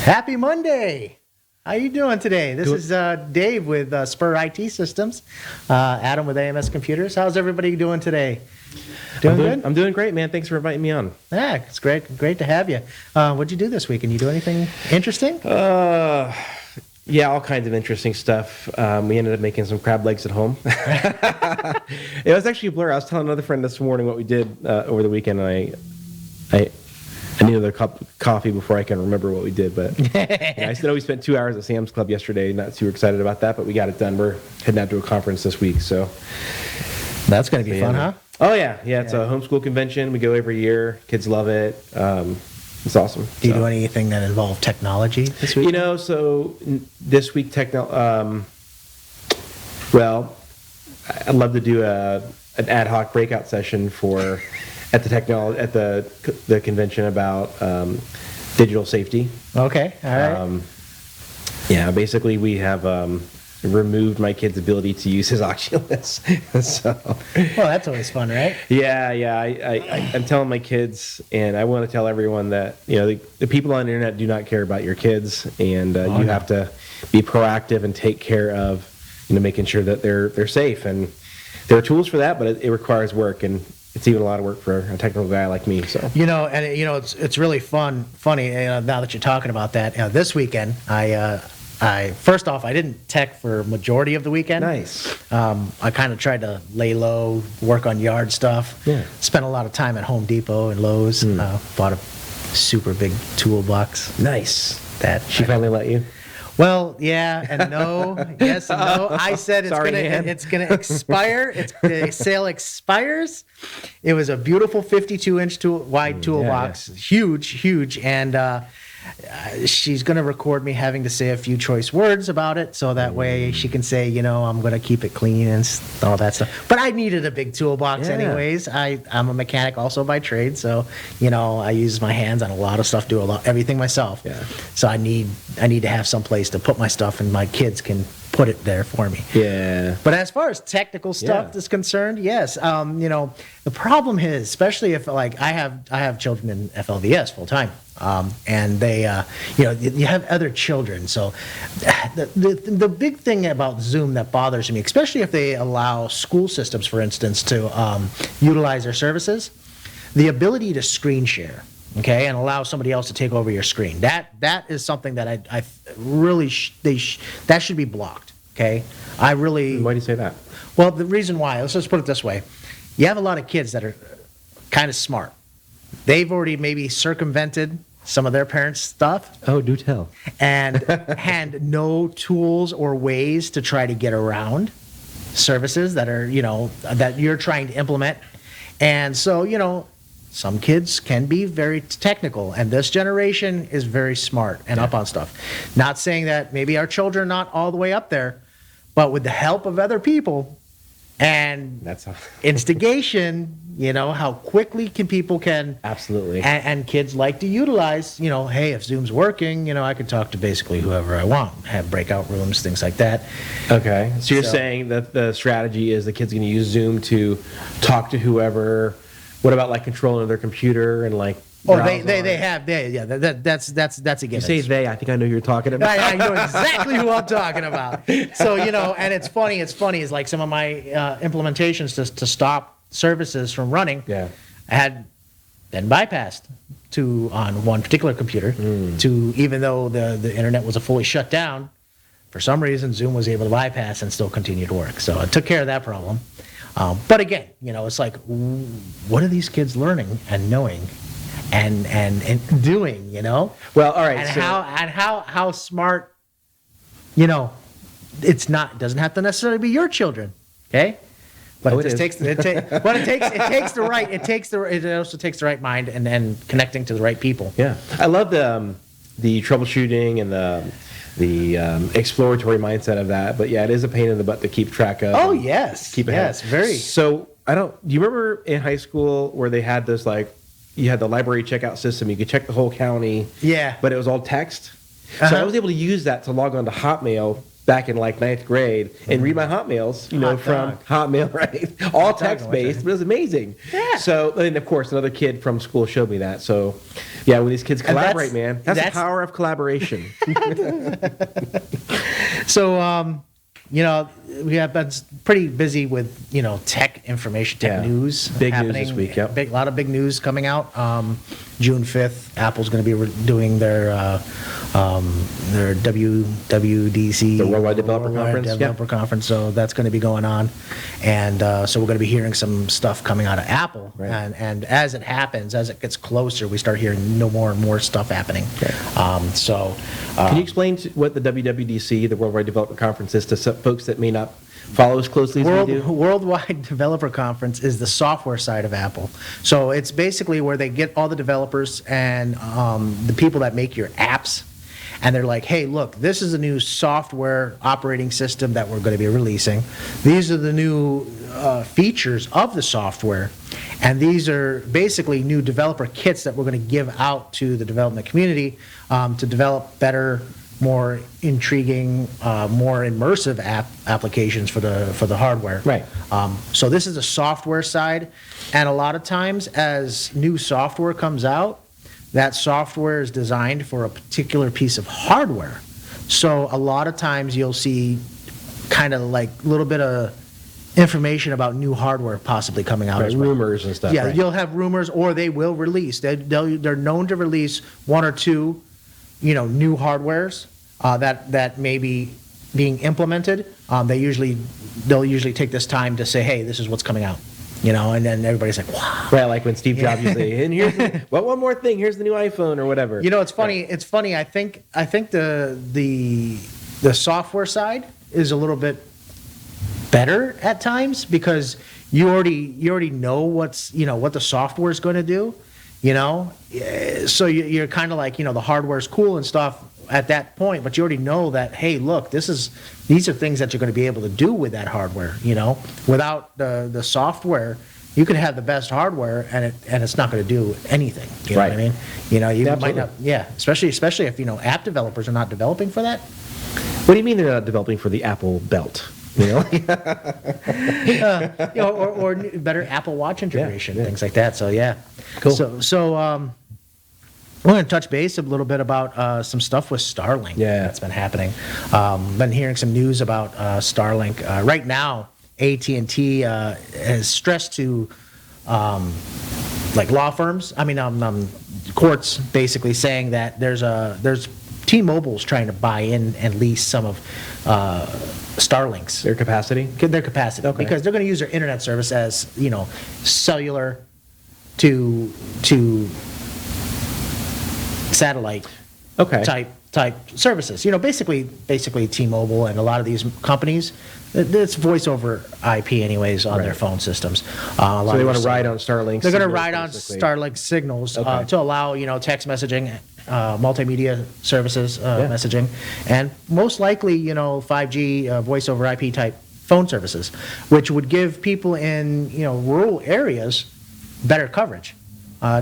Happy Monday. How you doing today? This is Dave with Spur IT Systems, Adam with AMS Computers. How's everybody doing today? Doing good? I'm doing great, man. Thanks for inviting me on. Yeah, it's great to have you. What'd you do this week? And you do anything interesting? Yeah, all kinds of interesting stuff. We ended up making some crab legs at home. It was actually a blur. I was telling another friend this morning what we did over the weekend, and I need another cup of coffee before I can remember what we did. But yeah, I know we spent 2 hours at Sam's Club yesterday. Not too excited about that, but we got it done. We're heading out to a conference this week, so That's going to be fun, huh? Oh yeah. It's a homeschool convention. We go every year. Kids love it. It's awesome. Do you do anything that involve technology this week? This week, well, I'd love to do an ad hoc breakout session at the convention about digital safety. Okay, all right. Basically we have removed my kid's ability to use his Oculus. Well, that's always fun, right? I'm telling my kids, and I want to tell everyone that the people on the internet do not care about your kids, and you have to be proactive and take care of making sure that they're safe. And there are tools for that, but it requires work, and it's even a lot of work for a technical guy like me. So it's really funny now that you're talking about that. This weekend, I first off, I didn't tech for a majority of the weekend. Nice. I kind of tried to lay low, work on yard stuff. Yeah. Spent a lot of time at Home Depot and Lowe's. Bought a super big toolbox. Nice. She finally let you? Well, yeah and no. Yes and no. I said it's gonna expire. The sale expires. It was a beautiful 52-inch wide toolbox, huge, and she's going to record me having to say a few choice words about it, so that way she can say, I'm going to keep it clean and all that stuff. But I needed a big toolbox anyways. I'm a mechanic also by trade, so I use my hands on a lot of stuff, everything myself. Yeah. So I need to have some place to put my stuff, and my kids can put it there for me. Yeah. But as far as technical stuff is concerned, yes. The problem is, especially if I have children in FLVS full time. And they, you have other children. So the big thing about Zoom that bothers me, especially if they allow school systems, for instance, to utilize their services, the ability to screen share, okay, and allow somebody else to take over your screen. That is something that I really that should be blocked. Okay, I really. Why do you say that? Well, the reason why, let's just put it this way: you have a lot of kids that are kind of smart. They've already maybe circumvented some of their parents' stuff. Oh, do tell. And no tools or ways to try to get around services that are, that you're trying to implement. And so, some kids can be very technical, and this generation is very smart and up on stuff. Not saying that maybe our children are not all the way up there, but with the help of other people and instigation, how quickly people can absolutely, and kids like to utilize, hey, if Zoom's working, I can talk to basically whoever I want, have breakout rooms, things like that. Okay, so you're saying that the strategy is the kid's going to use Zoom to talk to whoever. What about controlling their computer and they have that's a given. You say they, I think I know who you're talking about. I know exactly who I'm talking about. So and it's funny is like some of my implementations to stop services from running had been bypassed on one particular computer to, even though the internet was fully shut down, for some reason Zoom was able to bypass and still continue to work. So it took care of that problem. But again, it's like, what are these kids learning and knowing and doing, Well, all right. And how smart, it doesn't have to necessarily be your children, okay? But it takes also takes the right mind and then connecting to the right people. Yeah, I love the troubleshooting and the exploratory mindset of that. But yeah, it is a pain in the butt to keep track of. Oh yes, very. So do you remember in high school where they had this you had the library checkout system? You could check the whole county. Yeah. But it was all text. So I was able to use that to log on to Hotmail back in like 9th grade and read my Hotmails, from Hotmail, right? All text-based. It was amazing. Yeah. So, and of course, another kid from school showed me that. So, yeah, when these kids collaborate, that's the power of collaboration. So, we have been pretty busy with, tech information, tech news. Big happening. news this week, yep. A lot of big news coming out. June 5th, Apple's going to be doing their WWDC. The Worldwide Developer Conference. So that's going to be going on. And so we're going to be hearing some stuff coming out of Apple. Right. And as it happens, as it gets closer, we start hearing more and more stuff happening. Okay. Can you explain what the WWDC, the Worldwide Developer Conference, is to some folks that may not follow as closely as we do? Worldwide Developer Conference is the software side of Apple. So it's basically where they get all the developers and the people that make your apps, and they're like, hey, look, this is a new software operating system that we're going to be releasing. These are the new features of the software, and these are basically new developer kits that we're going to give out to the development community to develop better, more intriguing, more immersive applications for the hardware. Right. So this is the software side, and a lot of times as new software comes out, that software is designed for a particular piece of hardware. So a lot of times you'll see kind of like a little bit of information about new hardware possibly coming out as well. Rumors and stuff. Yeah, right. You'll have rumors, or they will release. They're known to release one or two, new hardwares that may be being implemented. They'll usually take this time to say, hey, this is what's coming out. And then everybody's like, wow. Right, like when Steve Jobs used to say, and here's one more thing, here's the new iPhone or whatever. It's funny. Right. It's funny. I think the software side is a little bit better at times because you already know what the software is going to do. So you're kind of like, the hardware's cool and stuff at that point, but you already know that, hey, look, these are things that you're going to be able to do with that hardware. Without the software, you can have the best hardware and it's not going to do anything. You know what I mean? You might not. Yeah, especially if app developers are not developing for that. What do you mean they're not developing for the Apple belt? Or better Apple Watch integration, things like that. So yeah, cool. So we're going to touch base a little bit about some stuff with Starlink that's been happening. Been hearing some news about Starlink. Right now, AT&T has stressed to like law firms, courts, basically saying that there's T-Mobile's trying to buy in and lease some of Starlink's. Their capacity? Their capacity. Okay. Because they're going to use their internet service as, cellular to satellite type services. Basically T-Mobile and a lot of these companies, it's voice over IP anyways on their phone systems. So they want to ride on Starlink. They're going to ride on Starlink signals to allow text messaging, multimedia services messaging, and most likely 5G voice over IP type phone services, which would give people in rural areas better coverage.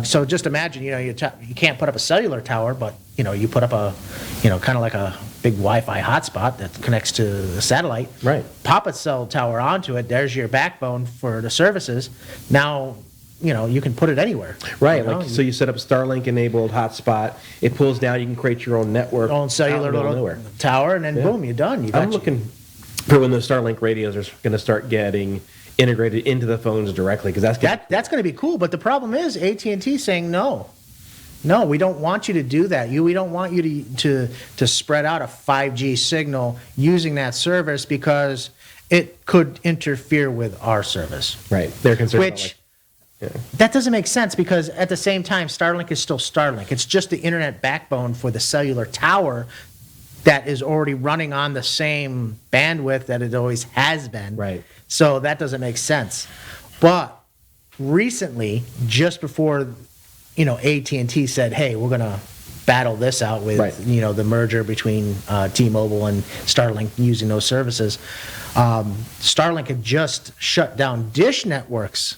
So just imagine, you can't put up a cellular tower, but you put up a, kind of like a big Wi-Fi hotspot that connects to the satellite. Right. Pop a cell tower onto it. There's your backbone for the services. Now, you can put it anywhere. Right. So you set up a Starlink-enabled hotspot. It pulls down. You can create your own network. Own cellular little tower, and then boom, you're done. I'm looking for when those Starlink radios are going to start getting integrated into the phones directly, because that's going to be cool. But the problem is AT&T saying no, we don't want you to do that. We don't want you to spread out a 5G signal using that service because it could interfere with our service. Right. They're concerned about that doesn't make sense because at the same time, Starlink is still Starlink. It's just the internet backbone for the cellular tower that is already running on the same bandwidth that it always has been. Right. So that doesn't make sense. But recently, just before, AT&T said, hey, we're going to battle this out with, the merger between T-Mobile and Starlink using those services, Starlink had just shut down Dish Network's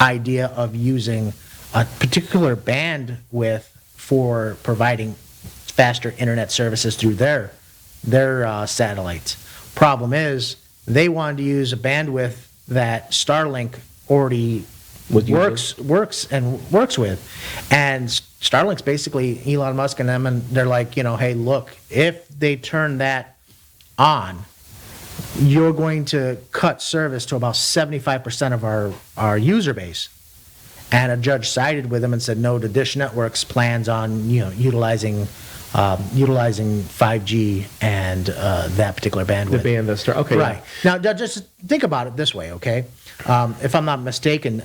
idea of using a particular bandwidth for providing faster internet services through their satellites. Problem is, they wanted to use a bandwidth that Starlink already works with, and Starlink's basically Elon Musk and them, and they're like, hey, look, if they turn that on, you're going to cut service to about 75% of our user base. And a judge sided with them and said, no, the Dish Network's plans on utilizing 5G and that particular bandwidth. The band that's okay. Right. Now, just think about it this way, okay? If I'm not mistaken,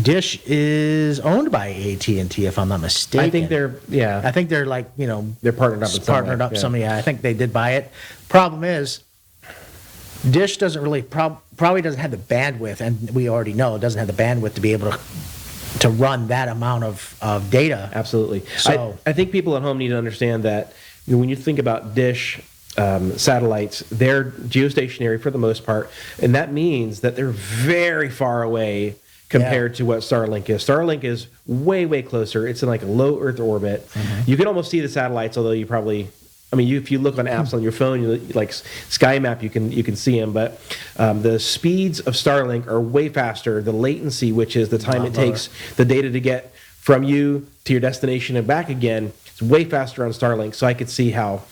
Dish is owned by AT&T, if I'm not mistaken. I think they're like, they're partnered up. I think they did buy it. Problem is, Dish doesn't really probably doesn't have the bandwidth, and we already know it doesn't have the bandwidth to be able to run that amount of data. Absolutely. So I think people at home need to understand that when you think about Dish satellites, they're geostationary for the most part, and that means that they're very far away compared to what Starlink is. Starlink is way, way closer. It's in like a low Earth orbit. Mm-hmm. You can almost see the satellites, although you probably... if you look on apps on your phone, like Sky Map, you can see them. But the speeds of Starlink are way faster. The latency, which is the time it takes the data to get from you to your destination and back again, is way faster on Starlink. So I could see how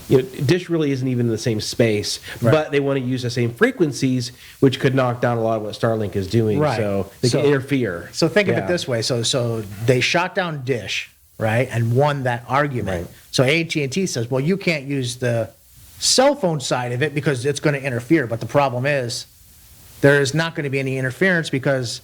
Dish really isn't even in the same space, but they want to use the same frequencies, which could knock down a lot of what Starlink is doing. Right. So they can interfere. So think of it this way. So they shot down Dish, right, and won that argument. Right. So AT&T says, well, you can't use the cell phone side of it because it's going to interfere. But the problem is there is not going to be any interference because,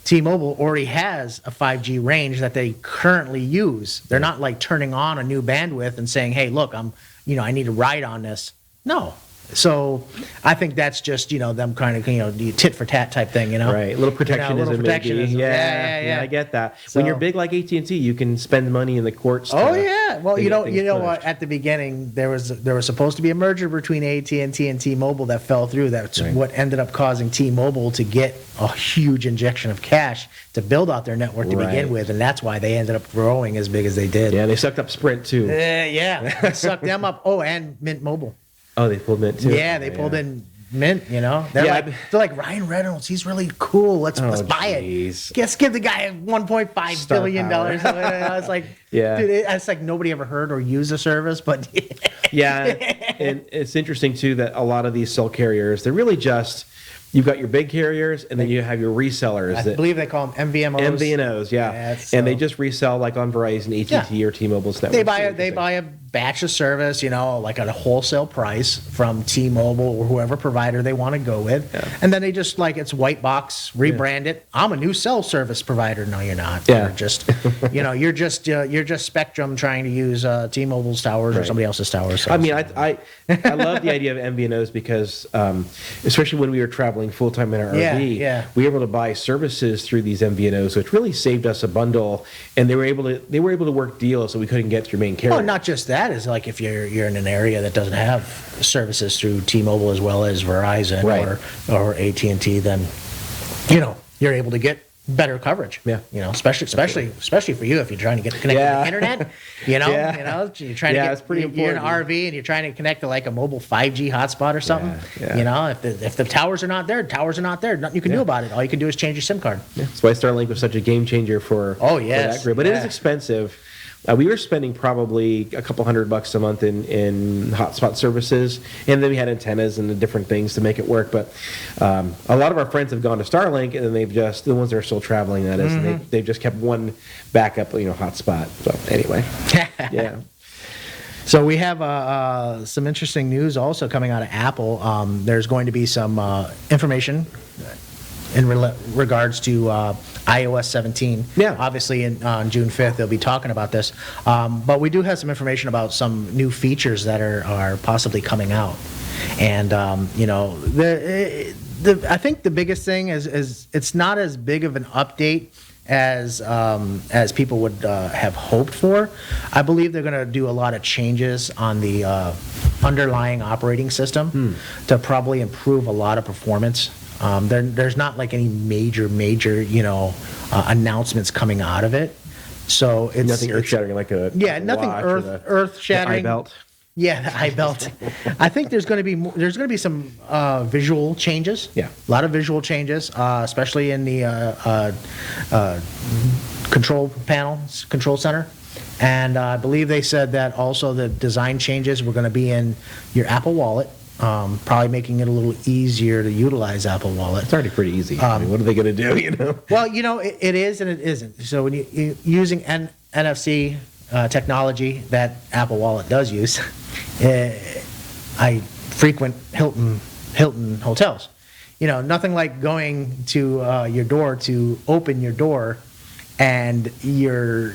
T-Mobile already has a 5G range that they currently use. They're not like turning on a new bandwidth and saying, hey, look, I need to ride on this. No. So I think that's just, them kind of, tit for tat type thing, Right. A little protectionism. Maybe. Yeah, I get that. So, when you're big like AT&T, you can spend money in the courts. Well, you know what? At the beginning, there was supposed to be a merger between AT&T and T-Mobile that fell through. That's what ended up causing T-Mobile to get a huge injection of cash to build out their network to begin with, and that's why they ended up growing as big as they did. Yeah, they sucked up Sprint too. They sucked them up. Oh, and Mint Mobile. Oh, they pulled Mint too. Yeah, they pulled in Mint. They're like Ryan Reynolds. He's really cool. Let's buy it. Let's give the guy $1.5 billion. I was like, dude, it's like nobody ever heard or used the service, but and it's interesting too that a lot of these cell carriers, they're really just. You've got your big carriers, and then you have your resellers. I believe they call them MVNOs. MVNOs, yeah. And they just resell like on Verizon, AT&T, or T-Mobile's network. They buy a batch of service, like at a wholesale price from T-Mobile or whoever provider they want to go with, and then they just it's white box, rebrand it. I'm a new cell service provider. No, you're not. Yeah. You're just Spectrum trying to use T-Mobile's towers or somebody else's towers. I love the idea of MVNOs because, especially when we were traveling full-time in our RV, we were able to buy services through these MVNOs, which really saved us a bundle, and they were able to work deals so we couldn't get to your main carrier. Well, not just that, is like if you're in an area that doesn't have services through T-Mobile as well as Verizon or AT&T, then you're able to get better coverage. Yeah. Especially for you if you're trying to get connected to the internet. You're trying to get. It's pretty important. You're in an RV and you're trying to connect to like a mobile 5G hotspot or something. Yeah. If the towers are not there, nothing you can do about it. All you can do is change your SIM card. Yeah. That's why Starlink was such a game changer for that group. But it is expensive. We were spending probably a couple $100 a month in hotspot services, and then we had antennas and the different things to make it work. But a lot of our friends have gone to Starlink, and then they've just, the ones that are still traveling, that is, and they've just kept one backup, hotspot. So anyway, yeah. So we have some interesting news also coming out of Apple. There's going to be some information in regards to iOS 17. Yeah. Obviously, on June 5th, they'll be talking about this. But we do have some information about some new features that are possibly coming out. And, I think the biggest thing is it's not as big of an update as people would have hoped for. I believe they're going to do a lot of changes on the underlying operating system to probably improve a lot of performance. There's not like any major announcements coming out of it. So it's nothing earth shattering like a nothing earth shattering. belt. Yeah, the iBelt. I think there's going to be some visual changes. Yeah. A lot of visual changes, especially in the control panels, control center. And I believe they said that also the design changes were going to be in your Apple Wallet, probably making it a little easier to utilize Apple Wallet. It's already pretty easy. I mean, what are they going to do, you know? Well, you know, it is and it isn't. So when you using NFC technology that Apple Wallet does use, I frequent Hilton hotels. You know, nothing like going to your door to open your door, and your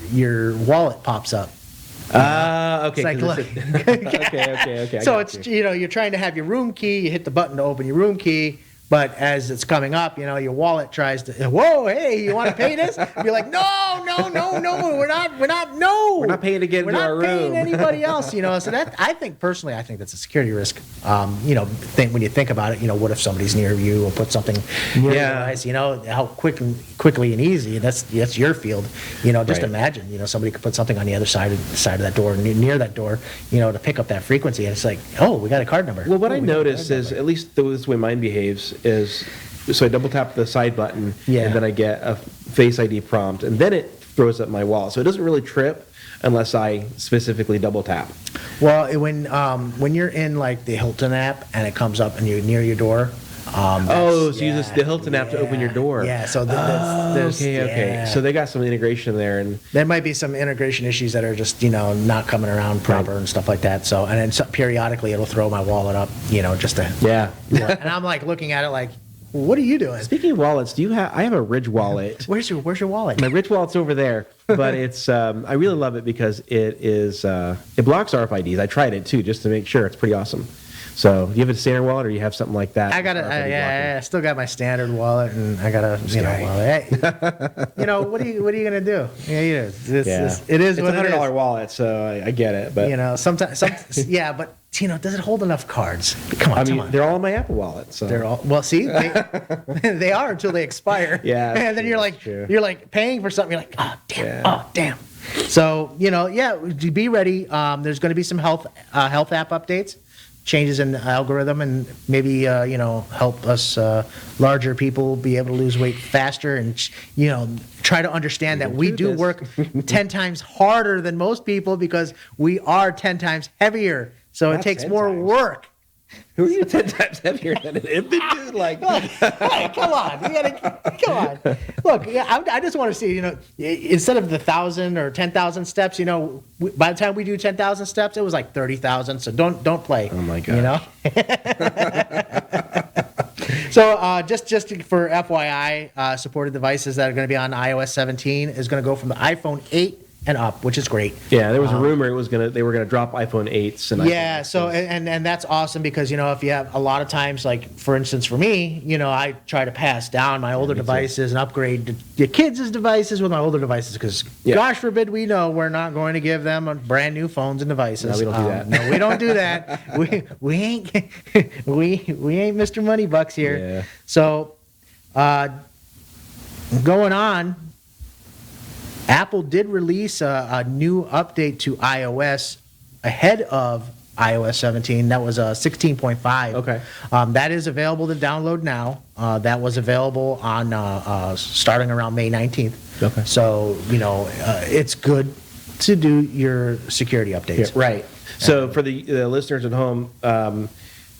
wallet pops up. Okay. It's like, look. Okay. So it's you're trying to have your room key. You hit the button to open your room key. But as it's coming up, your wallet tries to, whoa, hey, you want to pay this? You're like, no, we're not paying to get into our room. We're not paying anybody else, So that, I think that's a security risk. When you think about it, what if somebody's near you or put something near your eyes, how quickly and easy, that's your field. Just imagine, somebody could put something on the other side of that door, near that door, to pick up that frequency. And it's like, oh, we got a card number. Well, what I noticed is, at least the way mine behaves, is so I double tap the side button, and then I get a Face ID prompt, and then it throws up my wallet. So it doesn't really trip unless I specifically double tap. Well, when you're in like the Hilton app and it comes up and you're near your door. So you use the Hilton app to open your door. Yeah. So okay. So they got some integration there, and there might be some integration issues that are just not coming around proper and stuff like that. So and then periodically it'll throw my wallet up, just to and I'm like looking at it like, what are you doing? Speaking of wallets, I have a Ridge wallet. Where's your wallet? My Ridge wallet's over there, but it's I really love it because it blocks RFIDs. I tried it too just to make sure. It's pretty awesome. So, do you have a standard wallet, or you have something like that? I still got my standard wallet, and I got a wallet. Hey, what are you gonna do? Yeah, it is. It is it's what it is. $100 wallet, so I get it. But sometimes, but does it hold enough cards? Come on. They're all in my Apple Wallet. So they're all see they are until they expire. Yeah, and then you're like paying for something. You're like, oh damn. So be ready. There's going to be some health app updates. Changes in the algorithm, and maybe help us larger people be able to lose weight faster, and try to understand that we do work 10 times harder than most people because we are 10 times heavier, so it takes more work. Who are you 10 times heavier than an infant, dude? Like, hey, come on. Come on. Look, I just want to see, instead of the 1,000 or 10,000 steps, by the time we do 10,000 steps, it was like 30,000. So don't play. Oh my God. So just for FYI, supported devices that are going to be on iOS 17 is going to go from the iPhone 8 and up, which is great. Yeah, there was a rumor they were gonna drop iPhone 8s and iPhone 6s. So and that's awesome because if you have a lot of times, like for instance for me, I try to pass down my older devices and upgrade your kids' devices with my older devices because gosh forbid we're not going to give them brand new phones and devices. No, we don't do that. No, we don't do that. we ain't Mr. Moneybucks here. Yeah. So going on. Apple did release a new update to iOS ahead of iOS 17. That was 16.5. Okay. That is available to download now. That was available on starting around May 19th. Okay. So, it's good to do your security updates. Yeah, right. So for the listeners at home,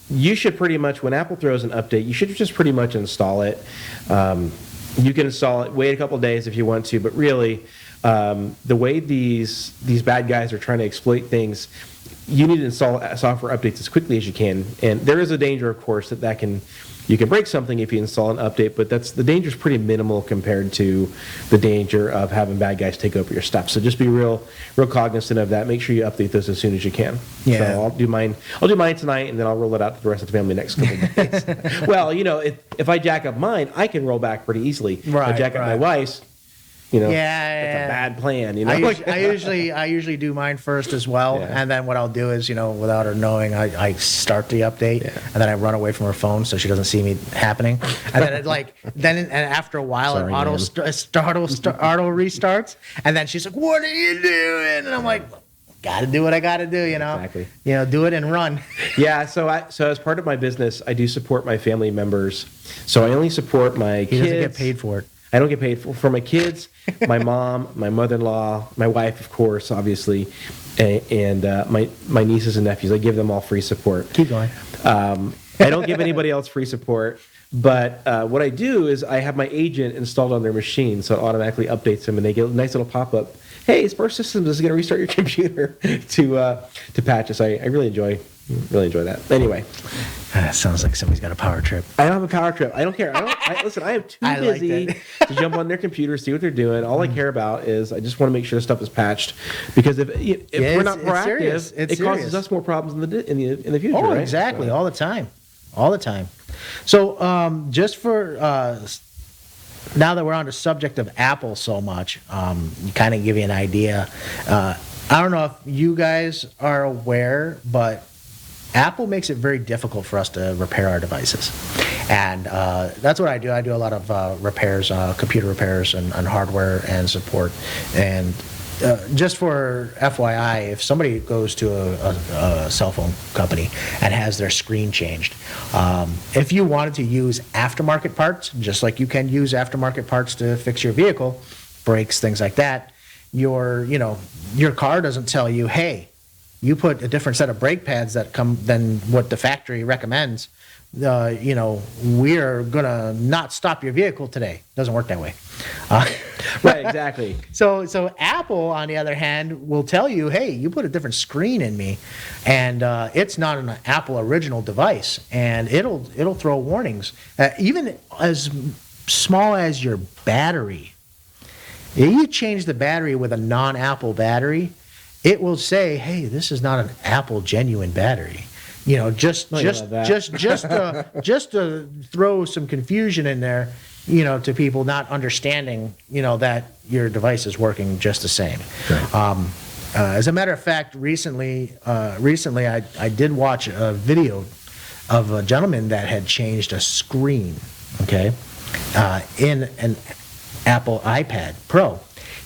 you should pretty much, when Apple throws an update, you should just pretty much install it. You can install it, wait a couple of days if you want to, but really, the way these bad guys are trying to exploit things, you need to install software updates as quickly as you can. And there is a danger, of course, you can break something if you install an update, but the danger is pretty minimal compared to the danger of having bad guys take over your stuff. So just be real cognizant of that. Make sure you update those as soon as you can. Yeah. So I'll do mine tonight, and then I'll roll it out to the rest of the family next couple of days. Well, if I jack up mine, I can roll back pretty easily. Right. If I jack up my wife's, it's a yeah. bad plan. I usually do mine first as well, and then what I'll do is, without her knowing, I start the update, and then I run away from her phone so she doesn't see me happening, and then and after a while it auto restarts, and then she's like, "What are you doing?" And I'm like, got to do what I got to do, Exactly. Do it and run. Yeah, so as part of my business, I do support my family members. So I only support my kids. He doesn't get paid for it. I don't get paid for my kids, my mom, my mother-in-law, my wife, of course, obviously, and my nieces and nephews. I give them all free support. Keep going. I don't give anybody else free support. But what I do is I have my agent installed on their machine, so it automatically updates them, and they get a nice little pop-up. Hey, Spark Systems is going to restart your computer to patch us. I really enjoy that. Anyway, that sounds like somebody's got a power trip. I don't have a power trip. I don't care. Listen, I am too busy to jump on their computer, see what they're doing. All I care about is I just want to make sure the stuff is patched, because if we're not proactive, it causes us more problems in the future. Oh, right? exactly. All the time. So, just for now that we're on the subject of Apple so much, kind of give you an idea. I don't know if you guys are aware, but Apple makes it very difficult for us to repair our devices. And that's what I do. I do a lot of repairs, computer repairs and hardware and support. And just for FYI, if somebody goes to a cell phone company and has their screen changed, if you wanted to use aftermarket parts, just like you can use aftermarket parts to fix your vehicle, brakes, things like that, your car doesn't tell you, hey, you put a different set of brake pads that come than what the factory recommends. We are gonna not stop your vehicle today. Doesn't work that way. Right, exactly. So Apple, on the other hand, will tell you, hey, you put a different screen in me, and it's not an Apple original device, and it'll throw warnings, even as small as your battery. If you change the battery with a non-Apple battery, it will say, hey, this is not an Apple genuine battery. Just to throw some confusion in there, to people not understanding, that your device is working just the same. Right. As a matter of fact, recently I did watch a video of a gentleman that had changed a screen, okay, in an Apple iPad Pro,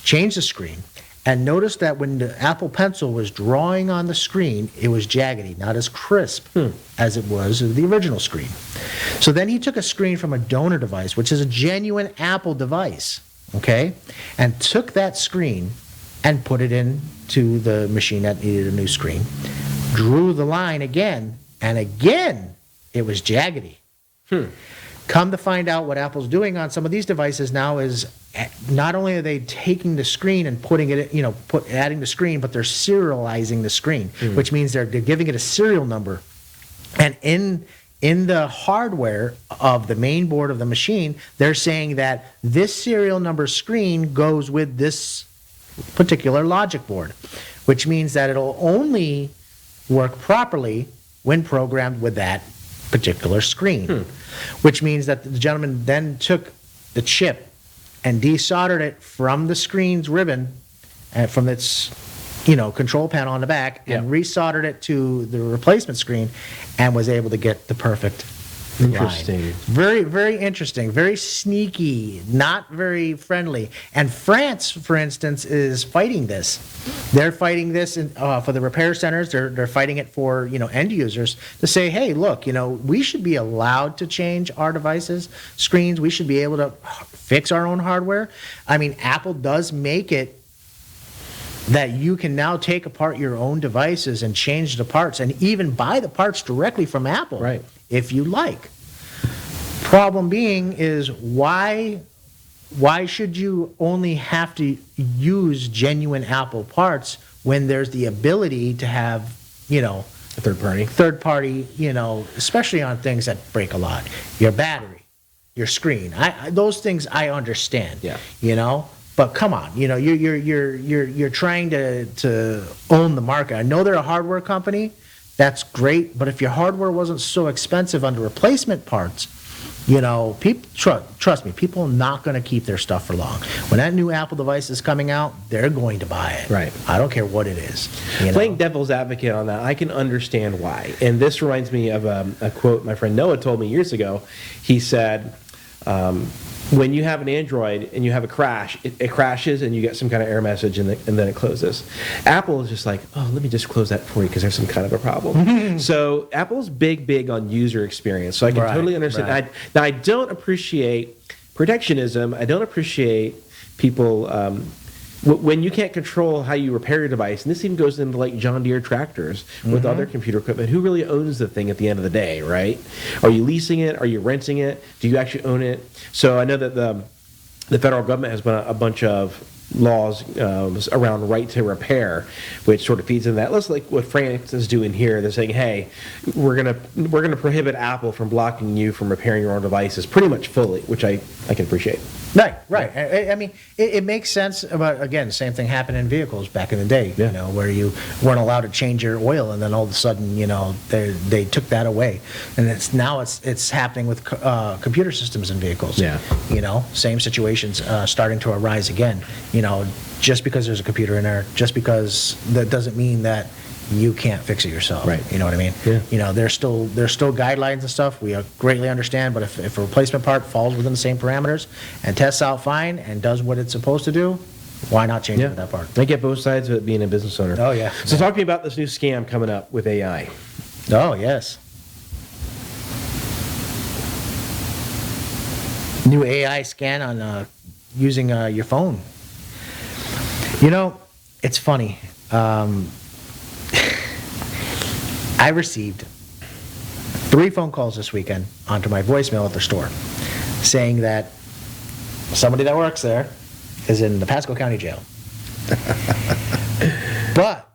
changed the screen. And notice that when the Apple Pencil was drawing on the screen, it was jaggedy, not as crisp as it was the original screen. So then he took a screen from a donor device, which is a genuine Apple device, okay, and took that screen and put it into the machine that needed a new screen, drew the line again, and again it was jaggedy. Come to find out, what Apple's doing on some of these devices now is not only are they taking the screen and putting it, adding the screen, but they're serializing the screen, which means they're giving it a serial number. And in the hardware of the main board of the machine, they're saying that this serial number screen goes with this particular logic board, which means that it'll only work properly when programmed with that particular screen. Which means that the gentleman then took the chip and desoldered it from the screen's ribbon and from its control panel on the back, and resoldered it to the replacement screen, and was able to get the perfect Interesting. line. Very, very interesting. Very sneaky. Not very friendly. And France, for instance, is fighting this. They're fighting this for the repair centers. They're fighting it for end users to say, hey, look, we should be allowed to change our devices, screens. We should be able to fix our own hardware. I mean, Apple does make it that you can now take apart your own devices and change the parts, and even buy the parts directly from Apple, right, if you like. Problem being is, why should you only have to use genuine Apple parts when there's the ability to have, a third party, especially on things that break a lot, your battery, your screen. Those things I understand. Yeah. But come on, you're trying to own the market. I know they're a hardware company. That's great, but if your hardware wasn't so expensive under replacement parts, people trust me, people are not going to keep their stuff for long. When that new Apple device is coming out, they're going to buy it. Right. I don't care what it is. Playing devil's advocate on that, I can understand why. And this reminds me of a quote my friend Noah told me years ago. He said, when you have an Android and you have a crash, it crashes and you get some kind of error message and then it closes. Apple is just like, oh, let me just close that for you because there's some kind of a problem. So Apple's big on user experience. So I can totally understand. Right. Now, I don't appreciate protectionism. I don't appreciate people when you can't control how you repair your device, and this even goes into like John Deere tractors with other computer equipment. Who really owns the thing at the end of the day, right? Are you leasing it? Are you renting it? Do you actually own it? So I know that the federal government has a bunch of laws around right to repair, which sort of feeds in that. Let's like what France is doing here. They're saying, hey, we're gonna prohibit Apple from blocking you from repairing your own devices pretty much fully, which I can appreciate. Right. I mean, it makes sense. But again, the same thing happened in vehicles back in the day. Yeah. You know, where you weren't allowed to change your oil, and then all of a sudden, you know, they took that away, and it's happening with computer systems in vehicles. Yeah. You know, same situations starting to arise again. You know, just because there's a computer in there, just because that doesn't mean that you can't fix it yourself. Right. You know what I mean? Yeah. You know, there's still guidelines and stuff. We greatly understand, but if a replacement part falls within the same parameters and tests out fine and does what it's supposed to do, why not change it with that part? I get both sides of it being a business owner. Oh, yeah. So talk to me about this new scam coming up with AI. Oh, yes. New AI scan on using your phone. You know, it's funny. I received 3 phone calls this weekend onto my voicemail at the store saying that somebody that works there is in the Pasco County Jail. But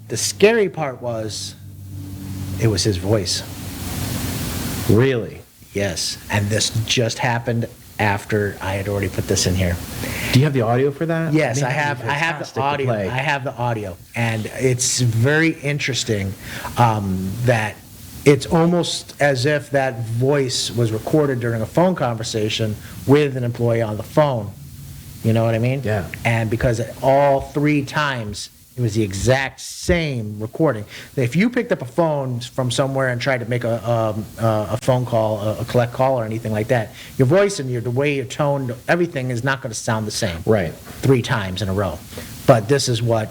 the scary part was it was his voice. Really? Yes. And this just happened after I had already put this in here. Do you have the audio for that? Yes, Man, I have the audio. play. I have the audio, and it's very interesting that it's almost as if that voice was recorded during a phone conversation with an employee on the phone. You know what I mean? Yeah. And because all 3 times it was the exact same recording. If you picked up a phone from somewhere and tried to make a phone call, a collect call or anything like that, your voice and the way you're toned, everything is not going to sound the same. Right. 3 times in a row. But this is what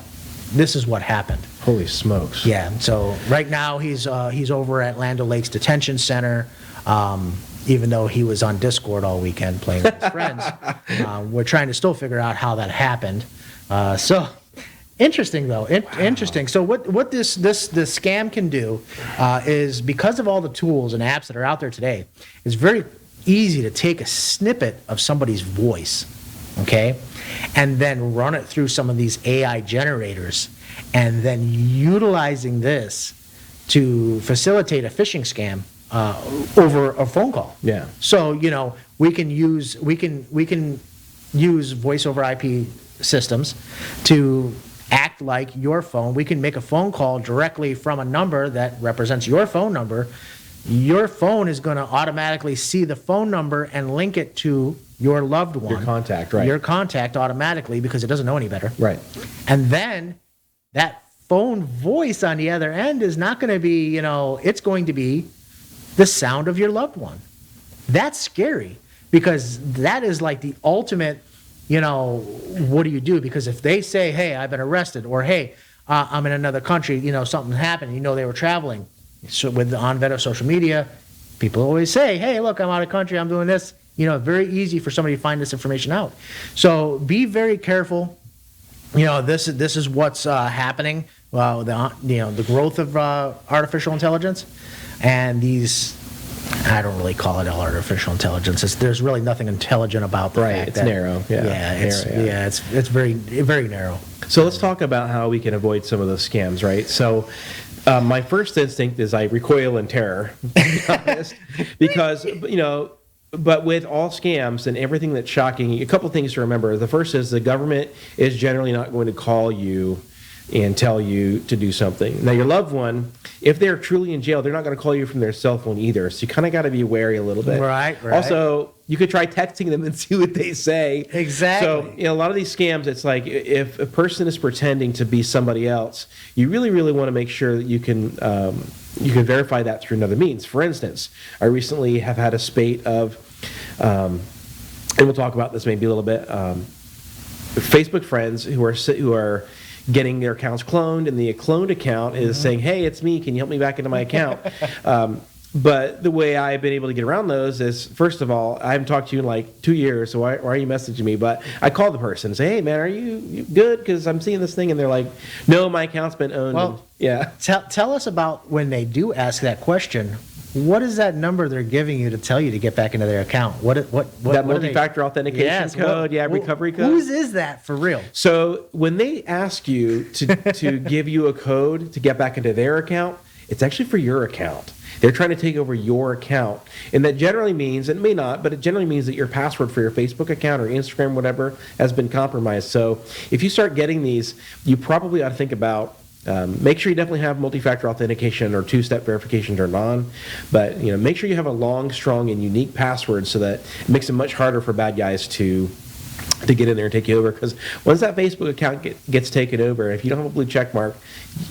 happened. Holy smokes. Yeah. So right now he's over at Land O'Lakes Detention Center. Even though he was on Discord all weekend playing with his friends, we're trying to still figure out how that happened. So. Interesting though. Interesting. So what this scam can do is, because of all the tools and apps that are out there today, it's very easy to take a snippet of somebody's voice, okay, and then run it through some of these AI generators, and then utilizing this to facilitate a phishing scam over a phone call. Yeah. So we can use voice over IP systems to act like your phone. We can make a phone call directly from a number that represents your phone number. Your phone is going to automatically see the phone number and link it to your loved one. Your contact, right. Your contact automatically, because it doesn't know any better. Right. And then that phone voice on the other end is not going to be, it's going to be the sound of your loved one. That's scary, because that is like the ultimate, what do you do? Because if they say, hey, I've been arrested, or hey, I'm in another country, something happened, they were traveling. So with the onset of social media, people always say, hey, look, I'm out of country, I'm doing this. Very easy for somebody to find this information out. So be very careful. This is what's happening. The growth of artificial intelligence, and these. I don't really call it artificial intelligence. There's really nothing intelligent about the fact it's that, narrow. It's very, very narrow. So let's talk about how we can avoid some of those scams, right? So my first instinct is I recoil in terror, to be honest, because but with all scams and everything that's shocking, a couple things to remember. The first is the government is generally not going to call you and tell you to do something. Now, your loved one, if they're truly in jail, they're not going to call you from their cell phone either. So you kind of got to be wary a little bit. Right. Also, you could try texting them and see what they say. Exactly. So, a lot of these scams, it's like if a person is pretending to be somebody else, you really, really want to make sure that you can verify that through another means. For instance, I recently have had a spate of and we'll talk about this maybe a little bit. Facebook friends who are getting their accounts cloned, and the cloned account is saying, "Hey, it's me. Can you help me back into my account?" But the way I've been able to get around those is, first of all, I haven't talked to you in like 2 years, so why are you messaging me? But I call the person and say, "Hey, man, are you good? Because I'm seeing this thing," and they're like, "No, my account's been owned." Well, yeah. Tell us about when they do ask that question. What is that number they're giving you to tell you to get back into their account? That multi-factor authentication code, recovery code. Whose is that for real? So when they ask you to give you a code to get back into their account, it's actually for your account. They're trying to take over your account. And that generally means, it may not, but it generally means that your password for your Facebook account or Instagram, whatever, has been compromised. So if you start getting these, you probably ought to think about, make sure you definitely have multi-factor authentication or two-step verification turned on. But make sure you have a long, strong, and unique password so that it makes it much harder for bad guys to get in there and take you over. Because once that Facebook account gets taken over, if you don't have a blue check mark,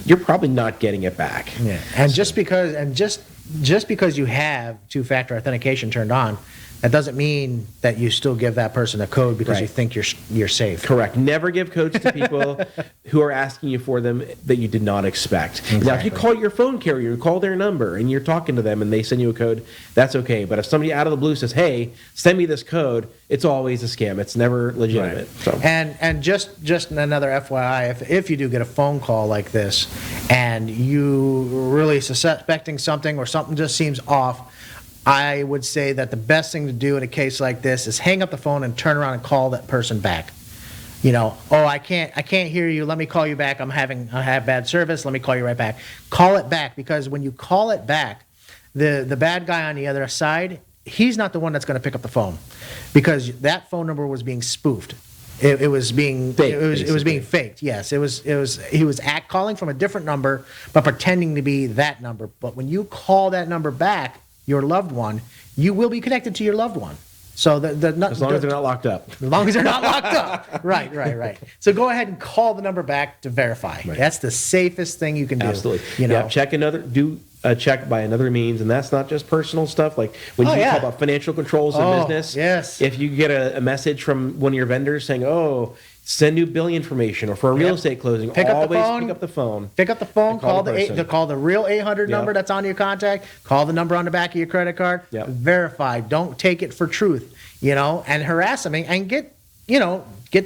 you're probably not getting it back. Yeah, and just because you have two-factor authentication turned on, that doesn't mean that you still give that person a code because you think you're safe. Correct. Never give codes to people who are asking you for them that you did not expect. Exactly. Now, if you call your phone carrier, call their number, and you're talking to them and they send you a code, that's okay. But if somebody out of the blue says, "Hey, send me this code," it's always a scam. It's never legitimate. Right. So. And just another FYI, if you do get a phone call like this and you really suspecting something or something just seems off, I would say that the best thing to do in a case like this is hang up the phone and turn around and call that person back. "Oh, I can't hear you. Let me call you back. I have bad service. Let me call you right back." Call it back, because when you call it back, the bad guy on the other side, he's not the one that's going to pick up the phone, because that phone number was being spoofed. It was being faked. It was being faked. Yes, he was calling from a different number but pretending to be that number. But when you call that number back, your loved one, you will be connected to your loved one. So as long as they're not locked up. As long as they're not locked up. Right. So go ahead and call the number back to verify. Right. That's the safest thing you can do. Absolutely. Do a check by another means, and that's not just personal stuff. Like when you talk about financial controls in business. Yes. If you get a message from one of your vendors saying, "Oh, send new bill information," or for a real estate closing, pick up the phone. Call the real 800 number that's on your contact. Call the number on the back of your credit card. Verify. Don't take it for truth. And harass them and get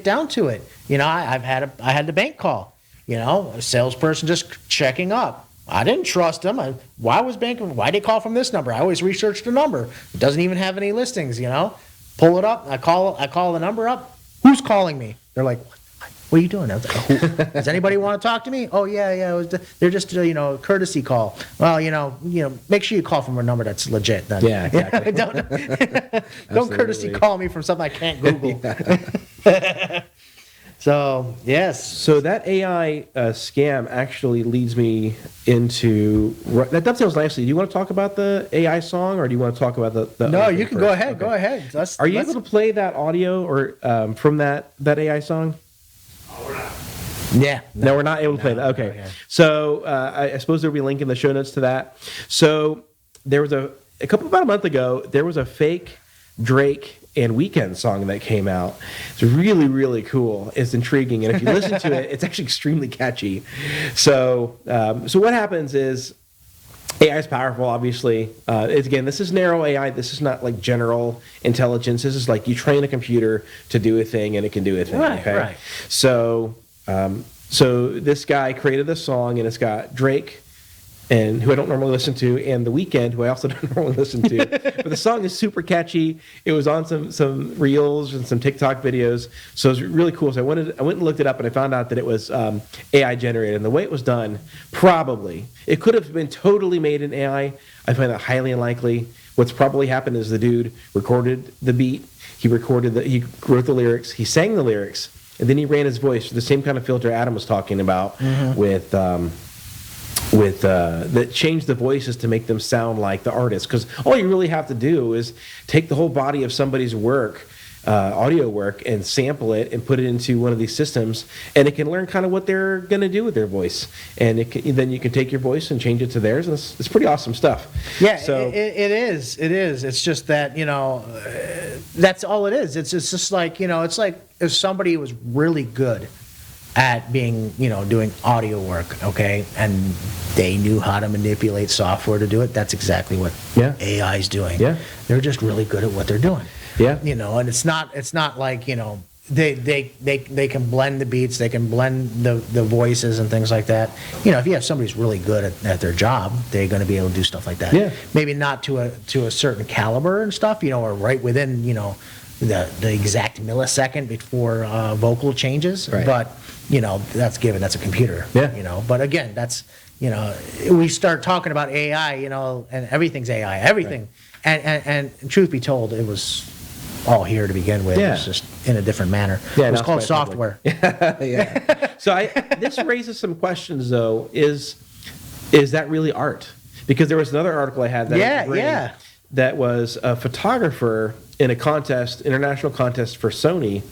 down to it. I had the bank call. A salesperson just checking up. I didn't trust them. Why they call from this number? I always research the number. It doesn't even have any listings. Pull it up. I call the number up. Who's calling me? They're like, "What are you doing?" I was like, "Does anybody want to talk to me?" "Oh yeah. They're just a courtesy call." "Well, make sure you call from a number that's legit. Then. Yeah, exactly. Don't courtesy call me from something I can't Google. So yes. So that AI scam actually leads me into that dovetails nicely. Do you want to talk about the AI song, or do you want to talk about the? No, you can first? Go ahead. Okay. Go ahead. Are you able to play that audio or from that AI song? Oh, we're not. Yeah. No, we're not able to play that. Okay. No. So I suppose there'll be a link in the show notes to that. So there was about a month ago, there was a fake Drake and Weeknd song that came out. It's really, really cool. It's intriguing. And if you listen to it, it's actually extremely catchy. So what happens is AI is powerful, obviously. This is narrow AI. This is not like general intelligence. This is like you train a computer to do a thing and it can do a thing. Right. So this guy created this song, and it's got Drake, and who I don't normally listen to, and The Weeknd, who I also don't normally listen to. But the song is super catchy. It was on some reels and some TikTok videos, so it was really cool. So I went and looked it up, and I found out that it was AI generated. And the way it was done, probably it could have been totally made in AI. I find that highly unlikely. What's probably happened is the dude recorded the beat, he wrote the lyrics, he sang the lyrics, and then he ran his voice with the same kind of filter Adam was talking about that changed the voices to make them sound like the artist. Because all you really have to do is take the whole body of somebody's work, audio work and sample it and put it into one of these systems, and it can learn kind of what they're going to do with their voice, and then you can take your voice and change it to theirs, and it's pretty awesome stuff. Yeah, so it is. It's just that, that's all it is. It's just like, it's like if somebody was really good at being, doing audio work, okay, and they knew how to manipulate software to do it. That's exactly what AI is doing. Yeah, they're just really good at what they're doing. Yeah, and it's not like, they can blend the beats, they can blend the voices and things like that. If you have somebody who's really good at their job, they're going to be able to do stuff like that. Yeah, maybe not to a certain caliber and stuff, or right within, the exact millisecond before vocal changes, right. But that's given. That's a computer. Yeah. But again, that's we start talking about AI, and everything's AI, everything, right. and truth be told, it was all here to begin with. Yeah. It's just in a different manner. Yeah, it was called software. Yeah. So this raises some questions though. Is that really art? Because there was another article I had that that was a photographer in a contest, international contest for Sony.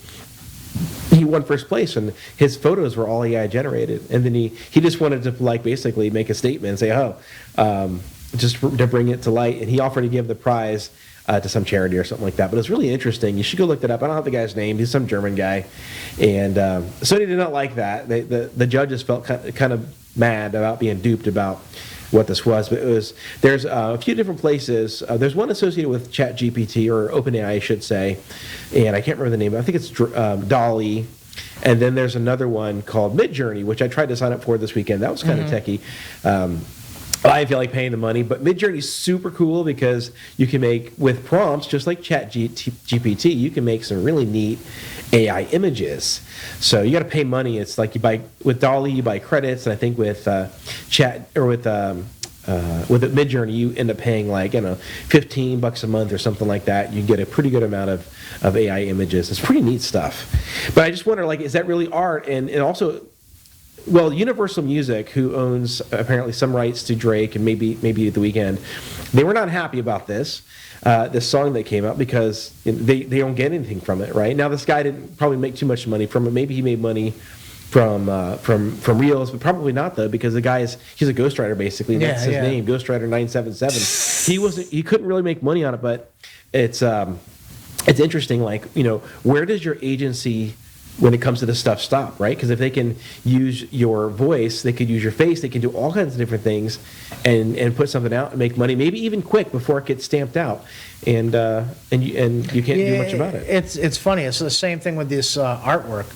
He won first place, and his photos were all AI generated. And then he just wanted to basically make a statement and say, just to bring it to light. And he offered to give the prize to some charity or something like that. But it's really interesting. You should go look that up. I don't have the guy's name. He's some German guy. And Sony did not like that. The judges felt kind of mad about being duped about what this was. But there's a few different places. There's one associated with ChatGPT, or OpenAI, I should say. And I can't remember the name. I think it's Dolly. And then there's another one called Midjourney, which I tried to sign up for this weekend. That was kind of techie. I didn't feel like paying the money, but Midjourney is super cool because you can make, with prompts, just like ChatGPT, you can make some really neat AI images. So you got to pay money. It's like with Dolly, you buy credits, and I think with with Midjourney, you end up paying $15 a month or something like that. You get a pretty good amount of AI images. It's pretty neat stuff. But I just wonder, is that really art? And also, well, Universal Music, who owns apparently some rights to Drake and maybe The Weeknd, they were not happy about this song that came out because they don't get anything from it. Right now, this guy didn't probably make too much money from it. Maybe he made money from Reels, but probably not though, because he's a ghostwriter basically. That's his name, Ghostwriter 977. He couldn't really make money on it, but it's interesting. Where does your agency, when it comes to this stuff, stop, right? Because if they can use your voice, they could use your face, they can do all kinds of different things and put something out and make money, maybe even quick before it gets stamped out. And you can't do much about it. It's funny. It's the same thing with this artwork,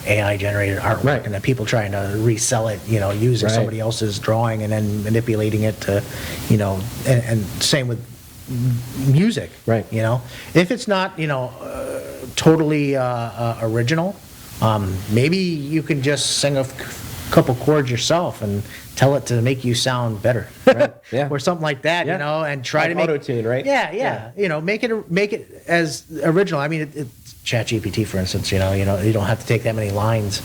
AI generated artwork, right. And then people trying to resell it, using somebody else's drawing and then manipulating it to, and same with music, right? If it's not, totally original, maybe you can just sing a couple chords yourself and tell it to make you sound better, right? Yeah. Or something like that, and try to make auto-tune, right? Yeah. Make it as original. I mean, it's ChatGPT, for instance. You don't have to take that many lines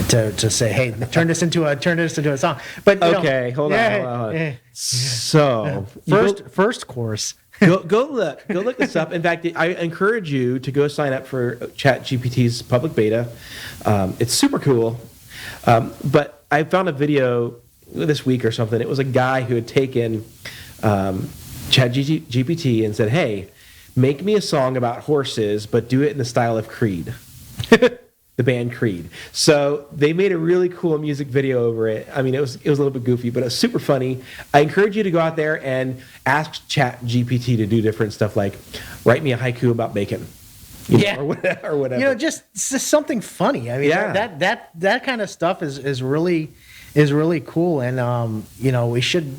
to say, "Hey, turn this into a song." But hold on. So first course. Go look this up. In fact, I encourage you to go sign up for ChatGPT's public beta. It's super cool. But I found a video this week or something. It was a guy who had taken ChatGPT and said, "Hey, make me a song about horses, but do it in the style of Creed." The band Creed. So they made a really cool music video over it. I mean, it was a little bit goofy, but it was super funny. I encourage you to go out there and ask ChatGPT to do different stuff, like write me a haiku about bacon. Or whatever. Just something funny. I mean, that kind of stuff is really cool, and we should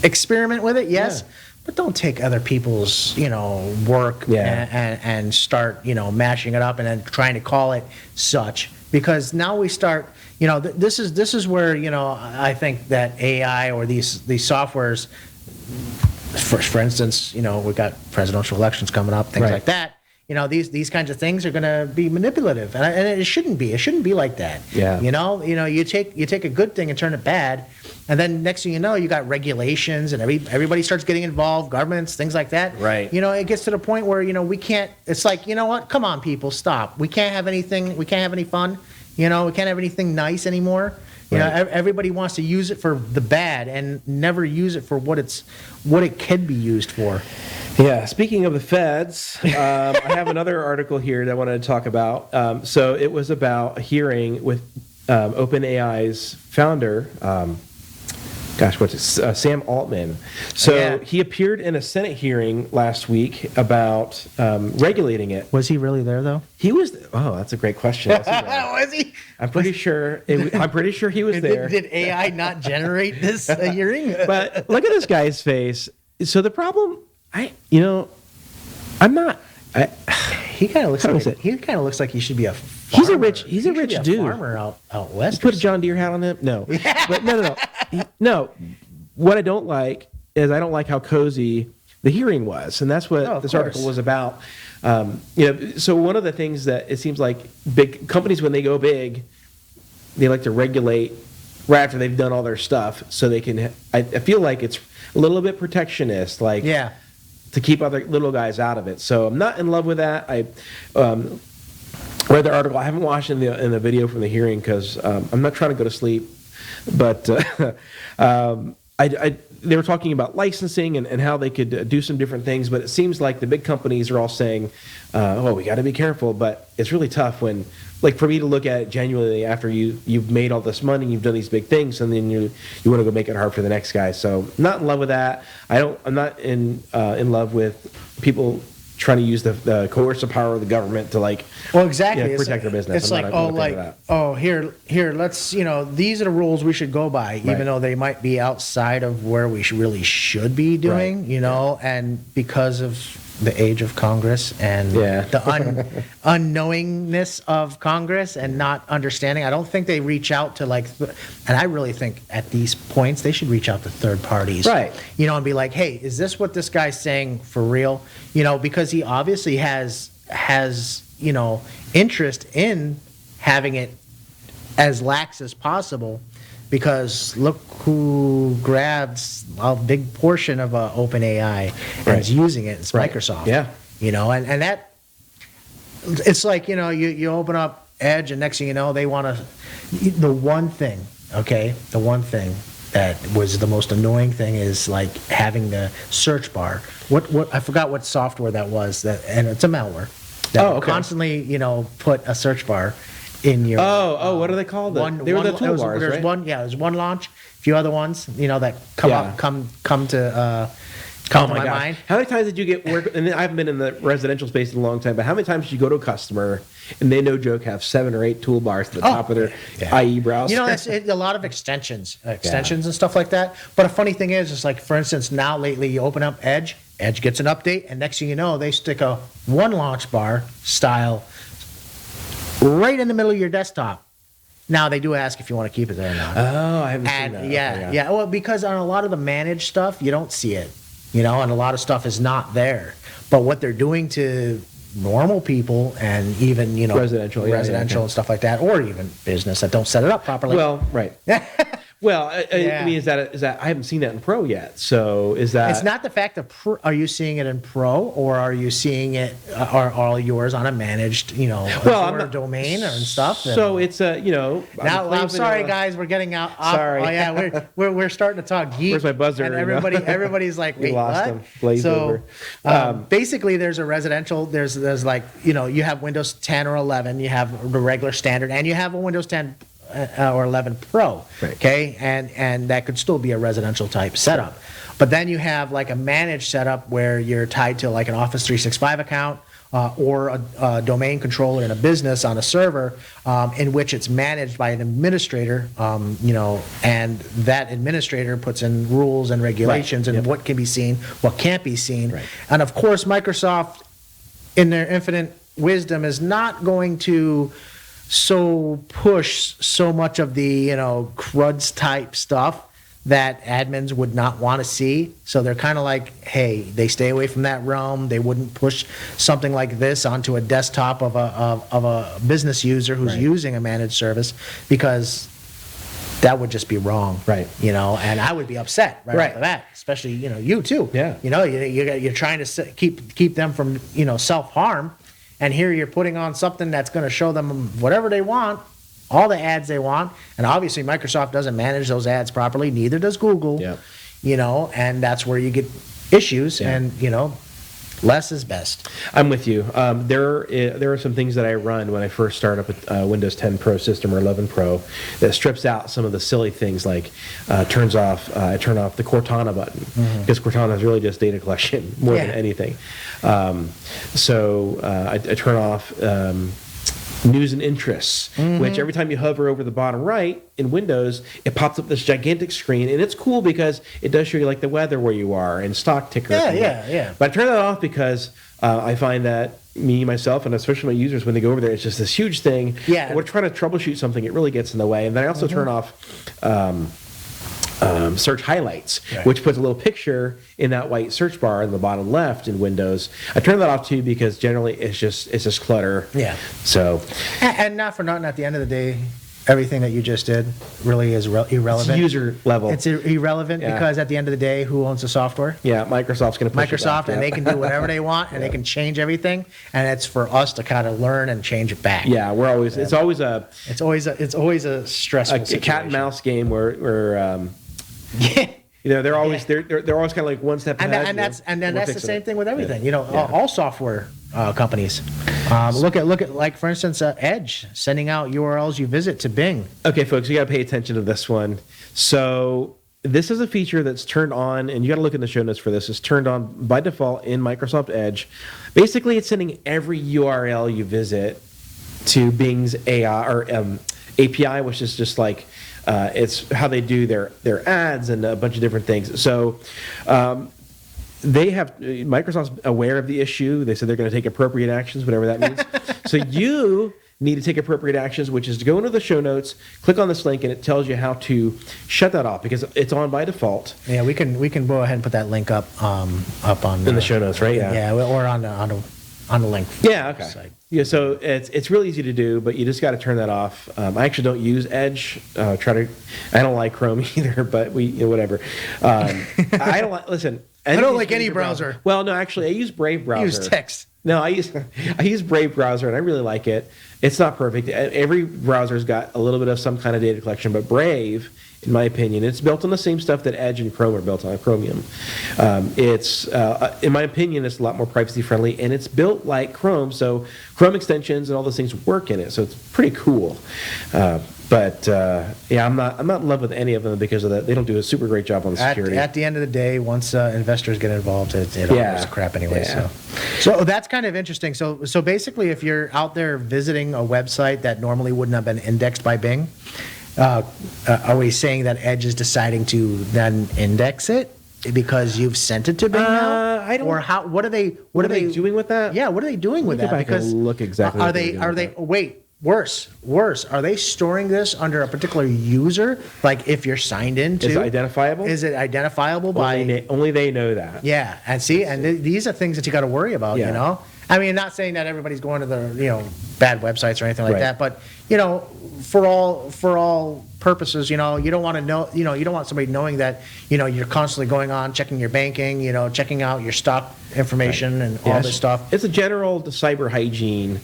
experiment with it. Yes. Yeah. But don't take other people's, work and start, mashing it up and then trying to call it such. Because now we start, this is where, I think that AI or these softwares, for instance, we've got presidential elections coming up, things like that. These kinds of things are going to be manipulative, and it shouldn't be. It shouldn't be like that. Yeah. You take a good thing and turn it bad. And then next thing you know, you got regulations and everybody starts getting involved, governments, things like that. Right. It gets to the point where, we can't, it's like, you know what? Come on, people, stop. We can't have anything, we can't have any fun. We can't have anything nice anymore. Everybody wants to use it for the bad and never use it for what it can be used for. Yeah, speaking of the feds, I have another article here that I wanted to talk about. So it was about a hearing with OpenAI's founder, Sam Altman. So he appeared in a Senate hearing last week about regulating it. Was he really there, though? He was. Oh, that's a great question. Was he? I'm pretty sure. I'm pretty sure he was there. Did AI not generate this hearing? But look at this guy's face. So the problem, I'm not. He kind of looks like he should be a farmer. He's a rich dude. Farmer out west. Put a John Deere hat on him? No. But no. No. What I don't like is I don't like how cozy the hearing was, and that's what this article was about. So one of the things that it seems like big companies, when they go big, they like to regulate right after they've done all their stuff, so they can. I feel like it's a little bit protectionist, to keep other little guys out of it. So I'm not in love with that. I read the article. I haven't watched in the video from the hearing because I'm not trying to go to sleep. But they were talking about licensing and how they could do some different things. But it seems like the big companies are all saying, we got to be careful. But it's really tough when, like, for me to look at it genuinely after you've made all this money, you've done these big things, and then you want to go make it hard for the next guy. So not in love with that. I'm not in love with people trying to use the coercive power of the government to protect their business. It's here, let's, these are the rules we should go by, even though they might be outside of where we really should be doing, and because of the age of Congress and the unknowingness of Congress and not understanding. I don't think they reach out to and I really think at these points they should reach out to third parties, right? And be like, hey, is this what this guy's saying for real? Because he obviously has interest in having it as lax as possible. Because look who grabs a big portion of OpenAI and is using it. It's Microsoft. Yeah. And that, it's like, you open up Edge and next thing you know, they want to, the one thing that was the most annoying thing is like having the search bar. What I forgot what software that was, and it's a malware that constantly, put a search bar in your what are they called? They were the toolbars, right? There's one launch, a few other ones, that come to my mind. How many times did you get work? And I haven't been in the residential space in a long time, but how many times did you go to a customer and they, no joke, have 7 or 8 toolbars at the top of their IE browser? That's a lot of extensions and stuff like that. But a funny thing is like, for instance, now lately you open up Edge gets an update, and next thing you know, they stick a one launch bar style right in the middle of your desktop. Now they do ask if you want to keep it there or not. Oh, I haven't seen that. Yeah. Well, because on a lot of the managed stuff, you don't see it, and a lot of stuff is not there. But what they're doing to normal people and even residential and stuff like that, or even business that don't set it up properly. Well, right. Well, I mean, is that I haven't seen that in Pro yet. So is that? It's not the fact of are you seeing it in Pro, or are you seeing it? Are all yours on a managed, domain and stuff? So it's Now I'm sorry, guys, we're getting out. Sorry. Oh yeah, we're starting to talk geek. Where's my buzzer? And everybody's like, wait, lost what? Him. Blazed over. Basically, there's a residential. There's like you have Windows 10 or 11, you have the regular standard, and you have a Windows 10. Or 11 Pro, okay, and that could still be a residential type setup, but then you have like a managed setup where you're tied to like an Office 365 account or a domain controller in a business on a server, in which it's managed by an administrator, and that administrator puts in rules and regulations and what can be seen, what can't be seen, and of course Microsoft, in their infinite wisdom, is not going to push so much of the CRUDs type stuff that admins would not want to see. So they're kind of like, hey, they stay away from that realm. They wouldn't push something like this onto a desktop of a business user who's using a managed service, because that would just be wrong. Right. And I would be upset right off the bat, especially, you too. Yeah. You're trying to keep them from, self-harm. And here you're putting on something that's going to show them whatever they want, all the ads they want. And obviously Microsoft doesn't manage those ads properly. Neither does Google. Yeah. And that's where you get issues. Yeah. And, less is best. I'm with you. There are some things that I run when I first start up a Windows 10 Pro system or 11 Pro that strips out some of the silly things like I turn off the Cortana button, because Cortana is really just data collection more than anything. So I turn off news and interests, which every time you hover over the bottom right in Windows, it pops up this gigantic screen, and it's cool because it does show you like the weather where you are and stock tickers. Yeah. But I turn that off because I find that myself, and especially my users, when they go over there, it's just this huge thing. Yeah. We're trying to troubleshoot something, it really gets in the way. And then I also turn off search highlights, which puts a little picture in that white search bar in the bottom left in Windows. I turn that off too because generally it's just clutter. Yeah. So. And not for nothing, at the end of the day, everything that you just did really is irrelevant. It's user level. It's irrelevant because at the end of the day, who owns the software? Yeah, Microsoft's going to push Microsoft, it back, and they can do whatever they want, and they can change everything, and it's for us to kind of learn and change it back. Yeah, it's always a stressful a cat and mouse game where they're always they're always kind of like one step ahead. And that's the same thing with everything. Yeah. All software companies. Look at like, for instance, Edge sending out URLs you visit to Bing. Okay, folks, you got to pay attention to this one. So this is a feature that's turned on, and you got to look in the show notes for this. It's turned on by default in Microsoft Edge. Basically, it's sending every URL you visit to Bing's AI or API, which is just like it's how they do their ads and a bunch of different things. So Microsoft's aware of the issue. They said they're going to take appropriate actions, whatever that means. So you need to take appropriate actions, which is to go into the show notes, click on this link, and it tells you how to shut that off because it's on by default. Yeah, we can go ahead and put that link up on in the show notes, right? Yeah, or on the link. Yeah, okay. Site. Yeah, so it's really easy to do, but you just got to turn that off. I actually don't use Edge. I don't like Chrome either, but whatever. I don't like. Listen, I don't like any browser. Well, no, actually, I use Brave browser. I use text. No, I use Brave browser, and I really like it. It's not perfect. Every browser's got a little bit of some kind of data collection, but Brave, in my opinion, it's built on the same stuff that Edge and Chrome are built on, Chromium. In my opinion, it's a lot more privacy friendly, and it's built like Chrome, so Chrome extensions and all those things work in it, so it's pretty cool. But I'm not in love with any of them because of that. They don't do a super great job on the security. At the end of the day, once investors get involved, it all goes to crap anyway. Yeah. So that's kind of interesting. So basically, if you're out there visiting a website that normally wouldn't have been indexed by Bing, are we saying that Edge is deciding to then index it because you've sent it to Bing now? I don't. Or how? What are they doing with that? Yeah, what are they doing with that? Because look exactly. Worse. Are they storing this under a particular user? Like if you're signed in to? Is it identifiable? Is it identifiable by? Only they know that. Yeah, and these are things that you got to worry about. Yeah. I mean, not saying that everybody's going to the bad websites or anything like that, but for all purposes, you don't want to know, you don't want somebody knowing that you're constantly going on checking your banking, checking out your stock information and all this stuff. It's a general cyber hygiene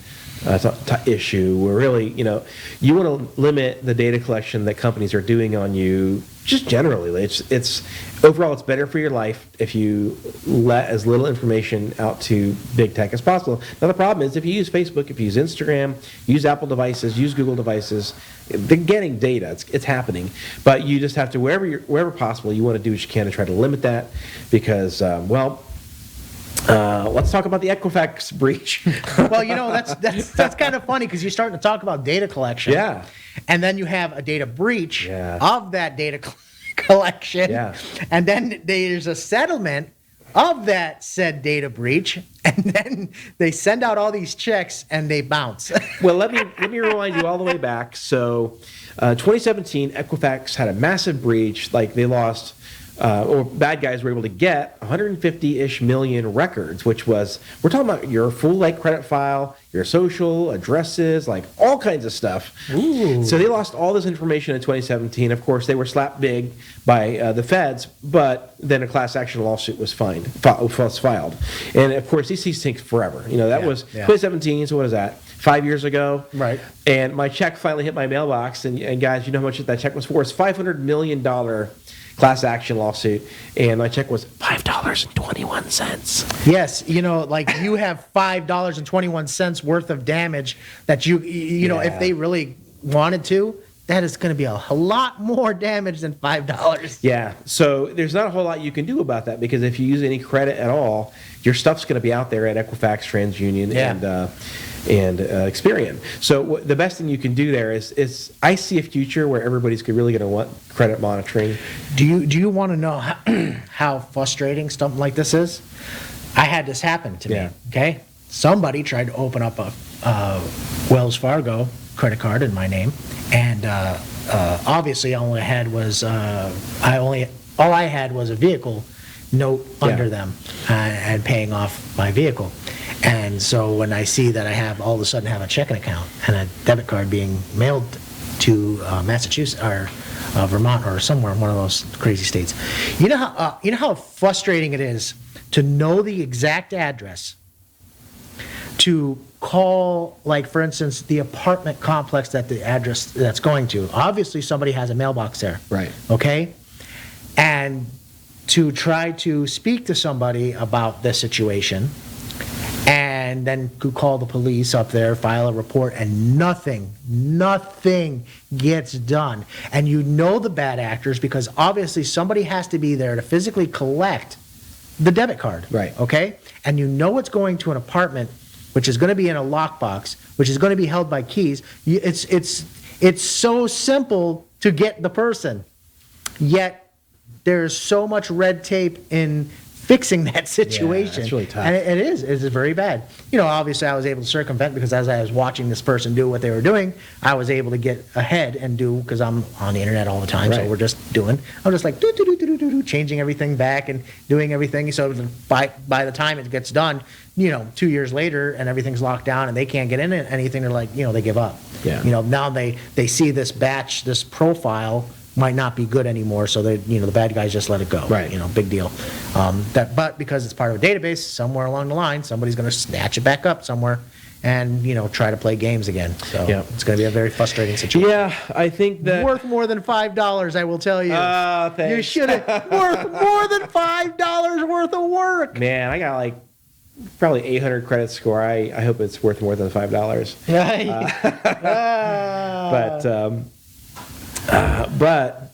issue where really, you want to limit the data collection that companies are doing on you. Just generally, it's overall, it's better for your life if you let as little information out to big tech as possible. Now the problem is if you use Facebook, if you use Instagram, use Apple devices, use Google devices, they're getting data. It's happening, but you just have to wherever possible, you want to do what you can to try to limit that because let's talk about the Equifax breach. Well, that's kind of funny because you're starting to talk about data collection. Yeah. And then you have a data breach of that data collection. Yeah. And then there's a settlement of that said data breach. And then they send out all these checks and they bounce. Well, let me rewind you all the way back. So 2017, Equifax had a massive breach. Like they lost or bad guys were able to get 150-ish million records, which was, we're talking about your full like credit file, your social, addresses, like all kinds of stuff. Ooh. So they lost all this information in 2017. Of course, they were slapped big by the feds, but then a class action lawsuit was filed. And of course, these things take forever. That was 2017, so what is that? 5 years ago. Right. And my check finally hit my mailbox. And guys, you know how much that check was for? It's $500 million class action lawsuit. And my check was $5.21. Yes. Like you have $5.21 worth of damage that if they really wanted to, that is going to be a lot more damage than $5. Yeah. So there's not a whole lot you can do about that, because if you use any credit at all, your stuff's going to be out there at Equifax, TransUnion, and Experian. So the best thing you can do there is I see a future where everybody's really going to want credit monitoring. Do you want to know how frustrating something like this is? I had this happen to me. Okay, somebody tried to open up a Wells Fargo credit card in my name, and obviously all I had was a vehicle note under them and paying off my vehicle. And so when I see that I all of a sudden have a checking account and a debit card being mailed to Massachusetts or Vermont or somewhere in one of those crazy states, you know how frustrating it is to know the exact address, to call, like for instance, the apartment complex that the address that's going to. Obviously, somebody has a mailbox there. Right. Okay, and to try to speak to somebody about this situation, and then call the police up there, file a report, and nothing gets done. And the bad actors, because obviously somebody has to be there to physically collect the debit card. Right. Okay? And it's going to an apartment, which is going to be in a lockbox, which is going to be held by keys. It's so simple to get the person, yet there's so much red tape in fixing that situation. Yeah, it's really tough. And it's very bad. Obviously I was able to circumvent, because as I was watching this person do what they were doing, I was able to get ahead and do, because I'm on the internet all the time, so I'm just like changing everything back and doing everything. So by the time it gets done, 2 years later and everything's locked down and they can't get in anything, they're like, they give up. Yeah. Now they see this profile might not be good anymore, so they, the bad guys just let it go. Right. Big deal. But because it's part of a database, somewhere along the line, somebody's going to snatch it back up somewhere and try to play games again. So it's going to be a very frustrating situation. Yeah, I think that worth more than $5, I will tell you. Thanks. You should have worth more than $5 worth of work. Man, I got like probably 800 credit score. I hope it's worth more than $5. But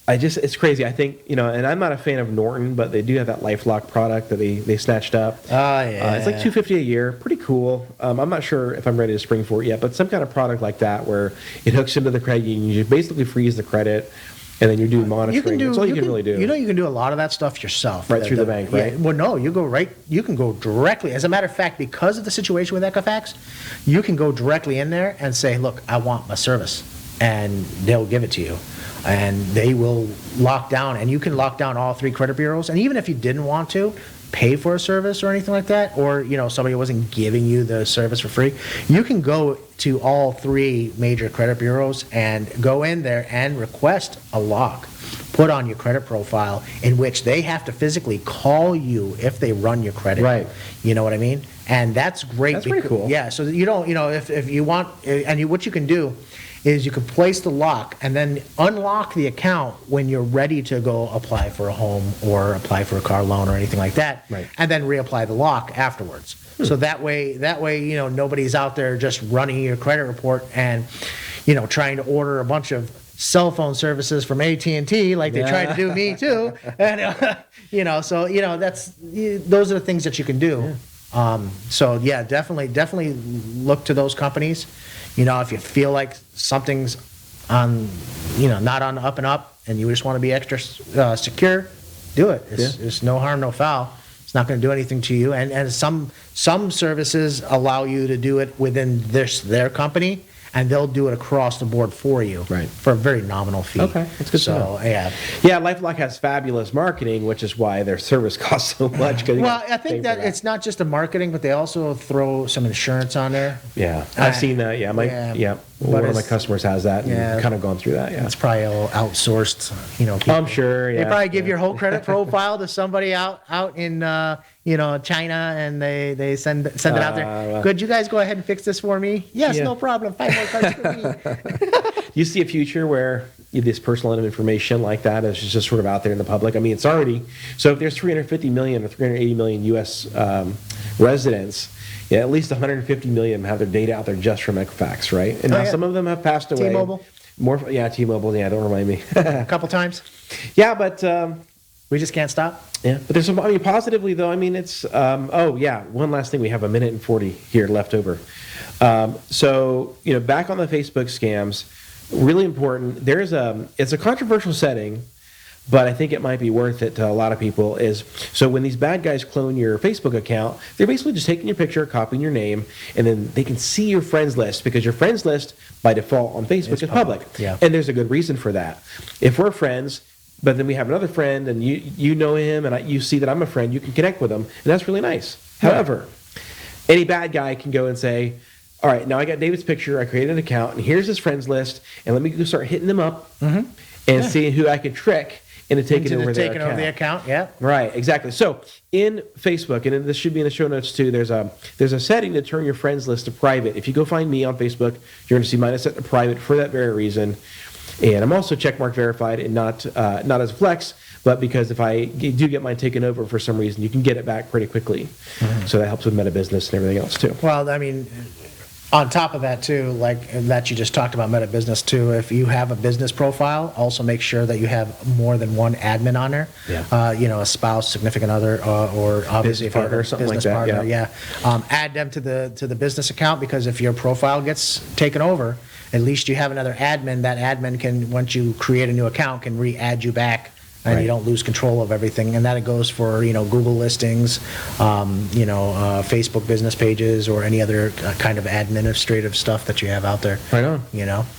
it's crazy. I think, and I'm not a fan of Norton, but they do have that LifeLock product that they snatched up. Oh, yeah. It's like $250 a year. Pretty cool. I'm not sure if I'm ready to spring for it yet, but some kind of product like that where it hooks into the credit union. You basically freeze the credit, and then you're doing monitoring. That's all you can really do. You can do a lot of that stuff yourself. Right through the bank, right? Yeah, well, no, you can go directly. As a matter of fact, because of the situation with Equifax, you can go directly in there and say, look, I want my service. And they'll give it to you. And they will lock down, and you can lock down all 3 credit bureaus. And even if you didn't want to pay for a service or anything like that, or somebody wasn't giving you the service for free, you can go to all 3 major credit bureaus and go in there and request a lock put on your credit profile, in which they have to physically call you if they run your credit. Right. You know what I mean? And that's great. That's pretty cool. Yeah. So that you don't, if you want, and what you can do is you can place the lock and then unlock the account when you're ready to go apply for a home or apply for a car loan or anything like that. Right. And then reapply the lock afterwards. So that way, nobody's out there just running your credit report and, trying to order a bunch of cell phone services from AT&T like they tried to do me too. And, those are the things that you can do. Yeah. Definitely look to those companies. If you feel like something's on, not on the up and up, and you just want to be extra secure, do it. It's no harm, no foul. It's not going to do anything to you. And some services allow you to do it within their company, and they'll do it across the board for you for a very nominal fee. Okay, that's good to know. Yeah. Yeah, LifeLock has fabulous marketing, which is why their service costs so much. Well, I think that it's not just the marketing, but they also throw some insurance on there. Yeah, I've seen that. Yeah, one of my customers has that. And kind of gone through that. Yeah, it's probably all outsourced. I'm sure. Yeah, they probably give your whole credit profile to somebody out in China, and they send it out there. Could you guys go ahead and fix this for me? Yes, no problem. 5 more cards for me. You see a future where this personal information like that is just sort of out there in the public? I mean, it's already, so if there's 350 million or 380 million U.S. Residents, at least 150 million have their data out there just from Equifax, right? And now some of them have passed away. T-Mobile? T-Mobile, don't remind me. A couple times? Yeah, but... we just can't stop? Yeah, but there's some, positively though, it's, one last thing. We have 1 minute and 40 here left over. So, back on the Facebook scams, really important. It's a controversial setting, but I think it might be worth it to a lot of people so when these bad guys clone your Facebook account, they're basically just taking your picture, copying your name, and then they can see your friends list, because your friends list by default on Facebook is public. Yeah. And there's a good reason for that. If we're friends, but then we have another friend, and you know him, and you see that I'm a friend, you can connect with him, and that's really nice. Yeah. However, any bad guy can go and say, all right, now I got David's picture, I created an account, and here's his friends list, and let me go start hitting them up and seeing who I can trick into taking over their account. Taking over the account, yeah. Right, exactly. So in Facebook, and this should be in the show notes too, there's a setting to turn your friends list to private. If you go find me on Facebook, you're going to see mine is set to private for that very reason. And I'm also checkmark verified, and not as Flex, but because if I do get mine taken over for some reason, you can get it back pretty quickly. So that helps with meta business and everything else too. Well, on top of that too, like that you just talked about meta business too, if you have a business profile, also make sure that you have more than one admin on there. Yeah. A spouse, significant other, or obviously business partner, something like that. Partner, add them to the business account, because if your profile gets taken over, at least you have another admin. That admin can, once you create a new account, can re-add you back, and you don't lose control of everything. And that goes for Google listings, Facebook business pages, or any other kind of administrative stuff that you have out there. Right on.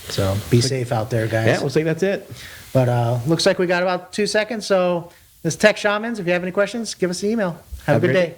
So be safe out there, guys. Yeah, looks like that's it. But looks like we got about 2 seconds. So this is Tech Shamans. If you have any questions, give us an email. Have a good day.